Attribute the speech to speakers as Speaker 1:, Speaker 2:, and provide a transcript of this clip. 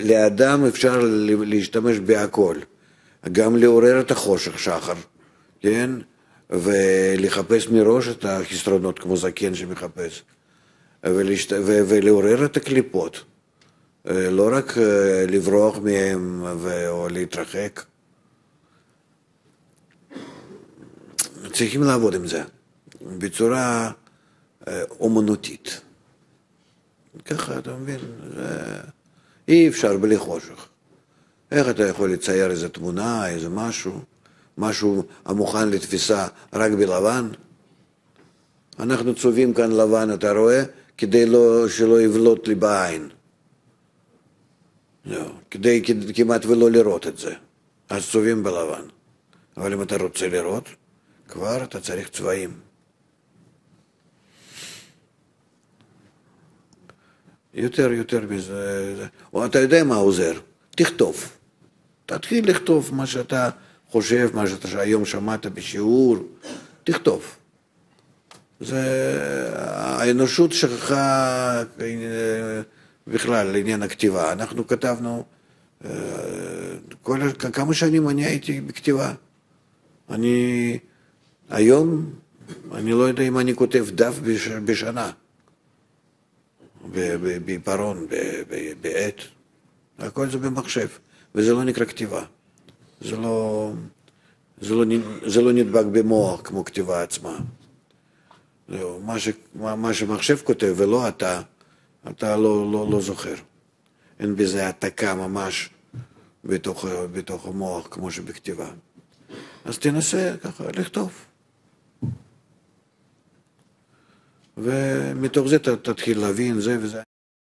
Speaker 1: לאדם אפשר להשתמש בהכל, גם לעורר את החושך שחר, כן? ולחפש מראש את החסרונות כמו זקן שמחפש, ולעורר את הקליפות, לא רק לברוח מהם או להתרחק. צריכים לעבוד עם זה בצורה אומנותית. ככה, אתה מבין? אי אפשר בלי חושך. איך אתה יכול לצייר איזו תמונה, איזה משהו המוכן לתפיסה רק בלבן? אנחנו צובעים כאן לבן, אתה רואה? כדי שלא יבלוט לי בעין. לא, כדי כמעט ולא לראות את זה. אז צובעים בלבן. אבל אם אתה רוצה לראות, כבר אתה צריך צבעים. יותר מזה. או אתה יודע מה עוזר? תכתוב. תתחיל לכתוב מה שאתה חושב, מה שאתה היום שמעת בשיעור. תכתוב. האנושות שכחה בכלל לעניין הכתיבה. אנחנו כתבנו, כמה שנים אני הייתי בכתיבה. היום, אני לא יודע אם אני כותב דף בשנה. בעיפרון, בעט. הכל זה במחשב, וזה לא נקרא כתיבה. זה לא נדבק במוח כמו כתיבה עצמה. מה שמחשב כותב ולא אתה לא זוכר. אין בזה העתקה ממש בתוך המוח כמו שבכתיבה. אז תנסה ככה לכתוב. ומתוך זה תתחיל להבין זה וזה.